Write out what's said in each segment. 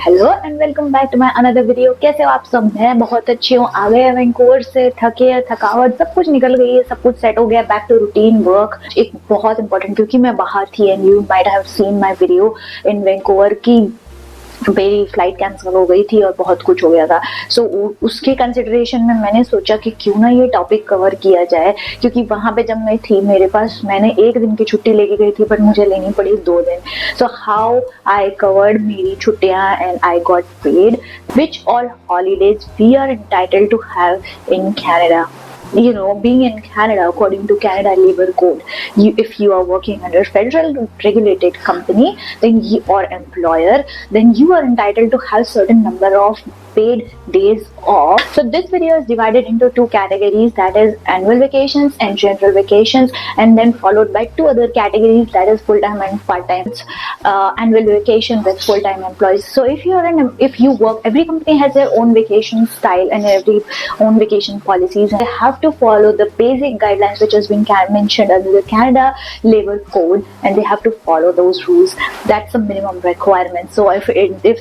Hello and welcome back to my another video. कैसे हो आप सब? मैं बहुत अच्छी हूँ। आ गए वैंकूवर से, थके थकावट सब कुछ निकल गई है, सब कुछ सेट हो गया, बैक टू रूटीन वर्क। एक बहुत इंपॉर्टेंट, क्योंकि मैं बाहर थी and you might have seen my video in Vancouver की मेरी फ्लाइट कैंसिल हो गई थी और बहुत कुछ हो गया था। सो उसके कंसिडरेशन में मैंने सोचा कि क्यों ना ये टॉपिक कवर किया जाए, क्योंकि वहां पे जब मैं थी मेरे पास मैंने एक दिन की छुट्टी लेके गई थी, बट मुझे लेनी पड़ी 2 दिन। सो हाउ आई कवर्ड मेरी छुट्टियां and I got paid which all holidays we are entitled to have in Canada. Being in Canada, according to Canada Labor Code, if you are working under federal regulated company, then or employer, then you are entitled to have certain number of paid days off. So this video is divided into 2 categories, that is annual vacations and general vacations, and then followed by 2 other categories, that is full-time and part-time. Annual vacation with full-time employees. So if you work, every company has their own vacation style and every own vacation policies. They have to follow the basic guidelines which has been mentioned under the Canada Labor Code, and they have to follow those rules. That's the minimum requirement. So if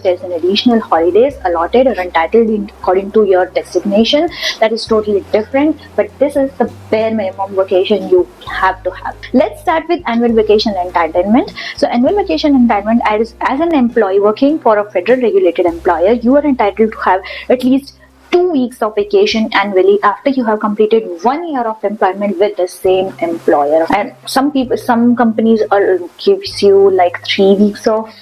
there's an additional holidays allotted or entitled according to your designation, that is totally different, but this is the bare minimum vacation you have to have. Let's start with annual vacation entitlement. So annual vacation entitlement, as an employee working for a federal regulated employer, you are entitled to have at least 2 weeks of vacation annually after you have completed 1 year of employment with the same employer. And some companies gives you like 3 weeks of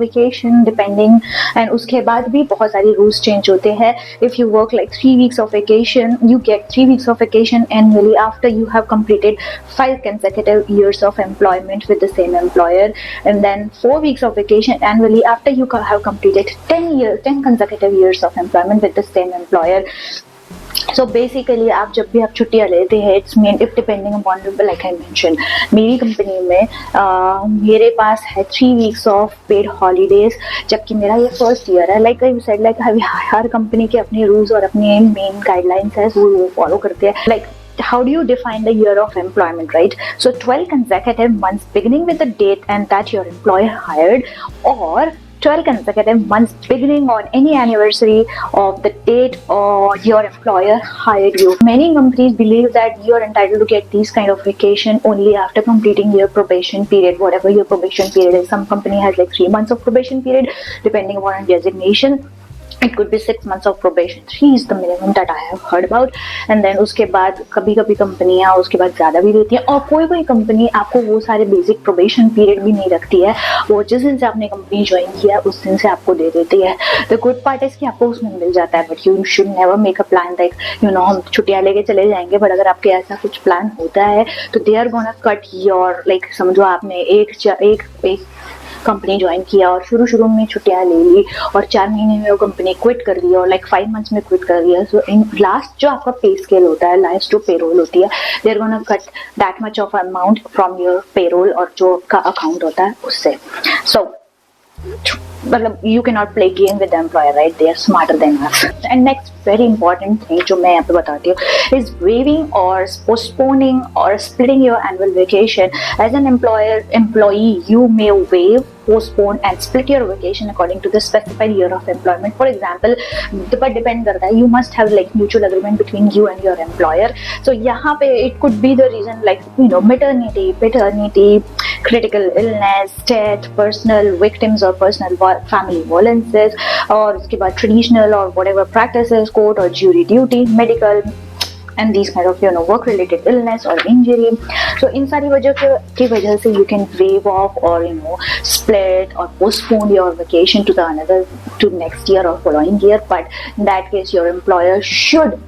vacation depending, and उसके बाद भी बहुत सारी rules change होते हैं. If you work like 3 weeks of vacation, you get 3 weeks of vacation annually after you have completed 5 consecutive years of employment with the same employer, and then 4 weeks of vacation annually after you have completed 10 consecutive years of employment with the same employer. So basically आप जब भी आप छुट्टियाँ लेते हैं, it's mean if depending upon, like I mentioned, मेरी company में मेरे पास है 3 weeks of paid holidays, जबकि मेरा ये फर्स्ट ईयर है. Like I said, like her company के अपने रूल्स और अपने मेन गाइडलाइंस है, वो फॉलो करते हैं. Like how do you define the year of employment, right? So 12 consecutive months beginning with the date and that your employer hired, or 12 consecutive months beginning on any anniversary of the date or your employer hired you. Many companies believe that you are entitled to get these kind of vacation only after completing your probation period, whatever your probation period is. Some company has like 3 months of probation period depending upon designation. It could be 6 months of probation. 3 is the minimum that I have heard about. And then उसके बाद कभी कंपनियाँ उसके बाद ज़्यादा भी देती हैं, और कोई कंपनी आपको वो सारे बेसिक प्रोबेशन पीरियड भी नहीं रखती है. वो जिस दिन से आपने कंपनी ज्वाइन किया उस दिन से आपको दे देती है. द गुड पार्ट इज कि आपको उसमें मिल जाता है, but you should never make a plan like हम छुट्टियाँ लेके चले जाएंगे. बट अगर आपके ऐसा कुछ प्लान होता है तो they are gonna cut your, like समझो आपने एक कंपनी ज्वाइन किया और शुरू में छुट्टियां ले ली और 4 महीने में वो कंपनी क्विट कर दिया और लाइक 5 मंथ्स में क्विट कर दिया. सो इन लास्ट जो आपका पे स्केल होता है, लास्ट जो पेरोल होती है, they are gonna cut that much of amount from your payroll और जो आपका अकाउंट होता है उससे. सो मतलब you cannot play game with the employer, right? They are smarter than us. And next very important thing जो मैं यहाँ पे बताती हूँ is waiving or postponing or splitting your annual vacation. As an employee, you may waive, postpone and split your vacation according to the specified year of employment. For example, but depend करता है, you must have like mutual agreement between you and your employer. So यहाँ पे it could be the reason like maternity, paternity, critical illness, death, personal victims or personal family violences, और उसके बाद traditional or whatever practices, court or jury duty, medical and these kind of work related illness or injury. So इन सारी की वजह से you can waive off or split or postpone your vacation to next year or following year. But in that case your employer should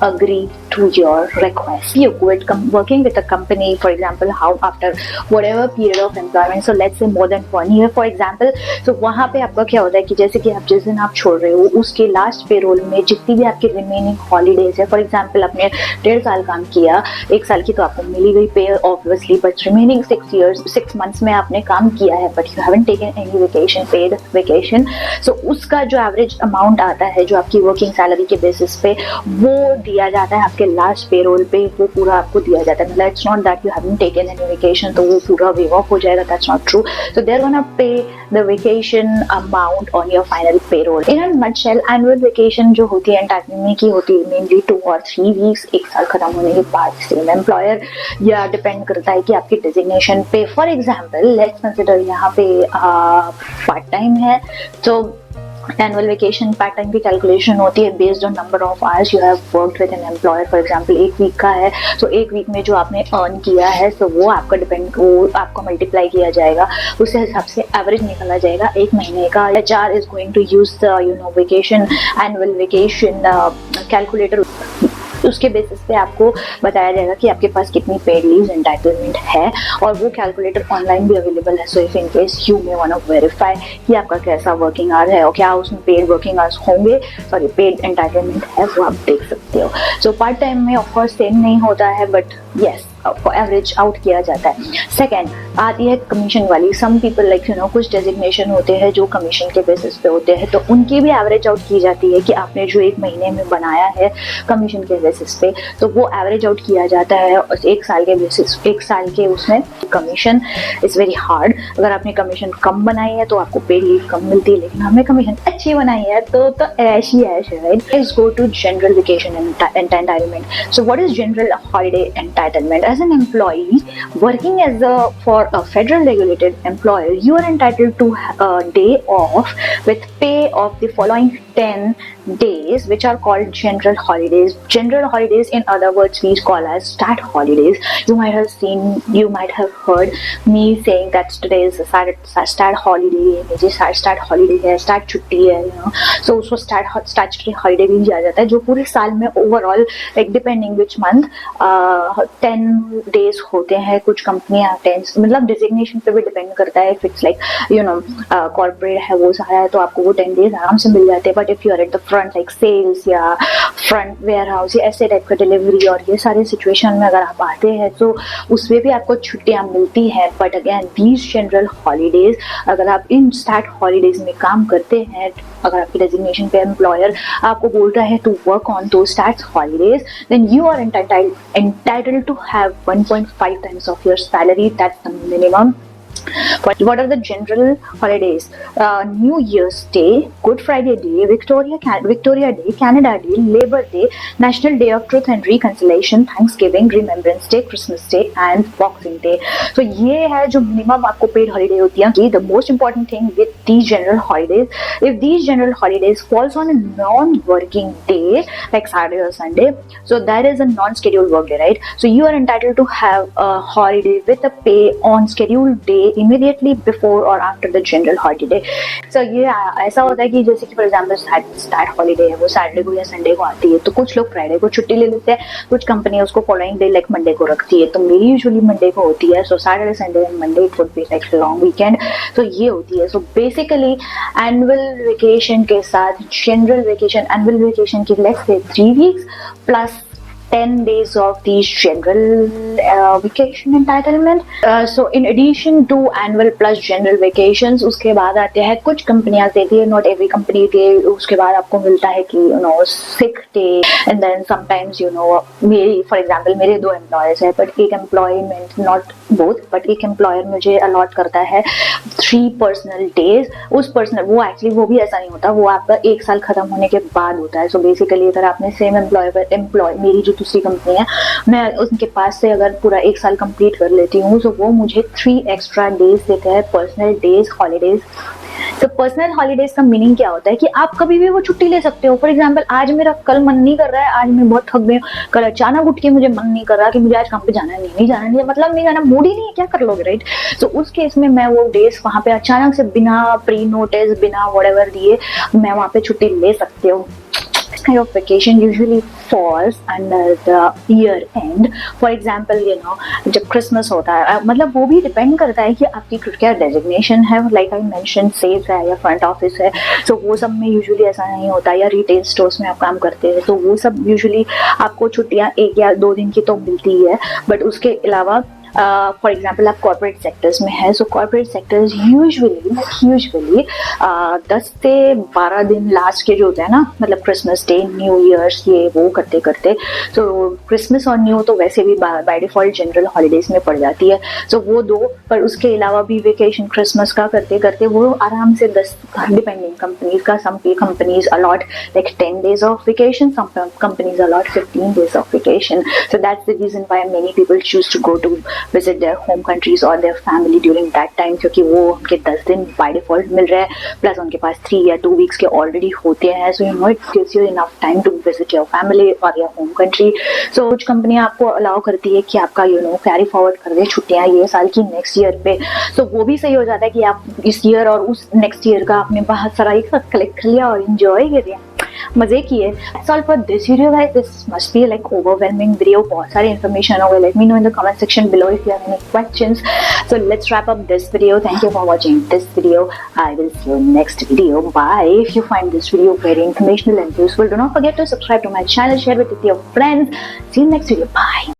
agree to your request. You quit working with a company, for example, how after whatever period of employment, so let's say more than 1 year for example. So वहाँ पे आपका क्या होता है कि जैसे कि आप जिस दिन आप छोड़ रहे हो उसके लास्ट पेरोल में जितनी भी आपकी रिमेनिंग हॉलीडेज है, फॉर एग्जाम्पल आपने 1.5 साल काम किया, 1 साल की तो आपको मिली गई पे ऑब्वियसली, बट रिमेनिंग 6 मंथ्स में आपने काम किया है but you haven't taken any vacation, paid vacation. So उसका जो एवरेज अमाउंट आता है जो आपकी वर्किंग सैलरी के बेसिस पे, वो दिया जाता है आपके लास्ट पेरोल पे, वो पूरा आपको दिया जाता है। मतलब it's not that you haven't taken any vacation तो वो पूरा वेव ऑफ हो जाएगा, that's not true. So they are gonna pay the vacation amount on your final payroll. In a nutshell annual vacation जो होती है एंटाइटलमेंट की होती है मेनली 2 और 3 वीक्स, एक साल खत्म होने के बाद सेम एम्प्लॉयर, या डिपेंड करता है कि आपकी डेजिग्नेशन पे। फॉर एग्जाम्पल लेट्स कंसिडर यहाँ पे पार्ट टाइम है, तो एनुअल वेकेशन पार्ट टाइम की कैलकुलेशन होती है based on number of hours you have worked with an employer. For example 1 week का है तो 1 वीक में जो आपने अर्न किया है तो वो आपका वो आपको मल्टीप्लाई किया जाएगा, उसके हिसाब से एवरेज निकाला जाएगा 1 महीने का। HR is going to use the vacation annual vacation calculator, उसके बेसिस पे आपको बताया जाएगा कि आपके पास कितनी पेड लीव एंटाइटलमेंट है, और वो कैलकुलेटर ऑनलाइन भी अवेलेबल है। So if in case you may want to verify कि आपका कैसा वर्किंग आवर है और क्या उसमें पेड वर्किंग आवर्स होंगे, सॉरी पेड एंटाइटलमेंट है, वो आप देख सकते हो। सो पार्ट टाइम में ऑफ कोर्स सेम नहीं होता है, बट यस एवरेज आउट किया जाता है। सेकेंड आती है कमीशन वाली। सम पीपल लाइक कुछ डेजिग्नेशन होते हैं जो कमीशन के बेसिस पे होते हैं, तो उनकी भी एवरेज आउट की जाती है कि आपने जो 1 महीने में बनाया है कमीशन के बेसिस पे, तो वो एवरेज आउट किया जाता है। और 1 साल के बेसिस, 1 साल के उसमें कमीशन इज वेरी हार्ड। अगर आपने कमीशन कम बनाई है तो आपको पे लीव कम मिलती है, लेकिन हमने कमीशन अच्छी बनाई है तो ऐश ही ऐश है, right. Let's go to general vacation entitlement. So what is general holiday entitlement? As an employee working for a federal regulated employer, you are entitled to a day off with pay of the following 10 days, which are called general holidays. General holidays, in other words, we call as stat holidays. You might have heard me saying that today is a stat holiday, मुझे stat holiday है, stat छुट्टी है, so उसको statutory holiday भी दिया जाता है, जो पूरे साल में overall like depending which month 10 days होते हैं। कुछ कंपनियां 10, मतलब डिजिग्नेशन पे भी डिपेंड करता है। इफ इट्स लाइक कॉर्पोरेट है वो सारा है तो आपको वो 10 डेज आराम से मिल जाते हैं। But if you are at the front like sales या फ्रंट वेयर हाउस या ऐसे टाइप का डिलीवरी और ये सारे सिचुएशन में अगर आप आते हैं तो उसमें भी आपको छुट्टियां मिलती हैं। But again these general holidays, अगर आप इन स्टैट हॉलीडेज में काम करते हैं, अगर आपकी डेजिग्नेशन पे एम्प्लॉयर आपको बोलता है टू वर्क ऑन दो stat holidays, then you are entitled to have 1.5 times of your salary. That's the minimum. But what are the general holidays? New Year's Day, Good Friday Day, Victoria Day, Canada Day, Labor Day, National Day of Truth and Reconciliation, Thanksgiving, Remembrance Day, Christmas Day and Boxing Day. So ये है जो minimum आपको paid holiday होती है। The most important thing with these general holidays, if these general holidays falls on a non-working day like Saturday or Sunday, so that is a non-scheduled work day, right? So you are entitled to have a holiday with a pay on scheduled day immediately before or after the general holiday. So ये ऐसा होता है कि जैसे कि for example start holiday है वो Saturday को या संडे को आती है, तो कुछ लोग फ्राइडे को छुट्टी ले लेते हैं, कुछ कंपनियां उसको फॉलोइंग डे लाइक मंडे को रखती है। तो मेरी यूजुअली मंडे को होती है, सो Saturday Sunday and Monday could be like long weekend, तो ये होती है। सो बेसिकली एनुअल वेकेशन के साथ जनरल वेकेशन, एनुअल वेकेशन की let's say 3 weeks plus 10 days of these general vacation entitlement. So in addition to annual plus general vacations, उसके बाद आते हैं कुछ कंपनियां देती है, not every company दे, उसके बाद आपको मिलता है कि sick day, and then sometimes मेरी for example मेरे 2 employers है, but एक employment not both, but एक employer मुझे allot करता है 3 personal days। उस personal वो actually वो भी ऐसा नहीं होता, वो आपका 1 साल खत्म होने के बाद होता है। So basically अगर आपने सेम एम्प्लॉय मेरी जो दूसरी कंपनी है, मैं उनके पास से अगर पूरा 1 साल कंप्लीट कर लेती हूँ तो वो मुझे 3 एक्स्ट्रा डेज देते हैं, पर्सनल डेज, हॉलीडेज। तो पर्सनल हॉलीडेज का मीनिंग क्या होता है कि आप कभी भी वो छुट्टी ले सकते हो। फॉर एग्जाम्पल आज मेरा कल मन नहीं कर रहा है, आज मैं बहुत थक गई हूँ, कल अचानक उठ के मुझे मन नहीं कर रहा कि मुझे आज काम पे जाना नहीं जाना नहीं, मतलब नहीं जाना, मूड ही नहीं है, क्या कर लोगे, राइट। तो उस केस में मैं वो डेज वहाँ पे अचानक से बिना प्री नोटिस, बिना व्हाटएवर दिए मैं वहाँ पे छुट्टी ले सकती हूँ। This kind of vacation usually falls under the year end. For example, जब क्रिसमस होता है, मतलब वो भी डिपेंड करता है कि आपकी क्या डेजिग्नेशन है, लाइक आई मेंशन सेल्स है या फ्रंट ऑफिस है, तो वो सब में यूजुअली ऐसा नहीं होता, या रिटेल स्टोर्स में आप काम करते हैं तो वो सब यूजुअली आपको छुट्टियां 1 या 2 दिन की तो मिलती है। बट उसके अलावा फॉर एग्जाम्पल आप कॉर्पोरेट सेक्टर्स में है, सो कॉर्पोरेट सेक्टर्स यूजुअली 10 से 12 दिन लास्ट के जो होते हैं ना, मतलब क्रिसमस डे, न्यू ईयर्स, ये वो करते करते, सो क्रिसमस और न्यू तो वैसे भी बाय डिफॉल्ट जनरल हॉलीडेज में पड़ जाती है, सो वो दो, पर उसके अलावा भी वेकेशन क्रिसमस का करते करते वो आराम से 10, डिपेंडिंग कंपनीज का, some companies allot like 10 days of vacation, some companies allot 15 days of vacation, so that's the reason why many people choose to go to visit their home countries or their family during that time, क्योंकि वो उनके 10 दिन by default मिल रहे हैं, plus उनके पास 3 या 2 weeks के already होते हैं, so you know it gives you enough time to visit your family or your home country. So कुछ कंपनियां आपको अलाउ करती है कि आपका कैरी फॉरवर्ड कर दे छुट्टियां ये साल की नेक्स्ट ईयर पे, so वो भी सही हो जाता है कि आप इस ईयर और उस नेक्स्ट ईयर का आपने बहुत सारा एक साथ कलेक्ट कर लिया और एंजॉय कर लिया, मजे किए. That's all for this video guys. This must be like overwhelming video, बहुत सारी information होगा. Let me know in the comment section below if you have any questions. So let's wrap up this video. Thank you for watching this video. I will see you next video. Bye. If you find this video very informational and useful, do not forget to subscribe to my channel, share it with your friends. See you next video. Bye.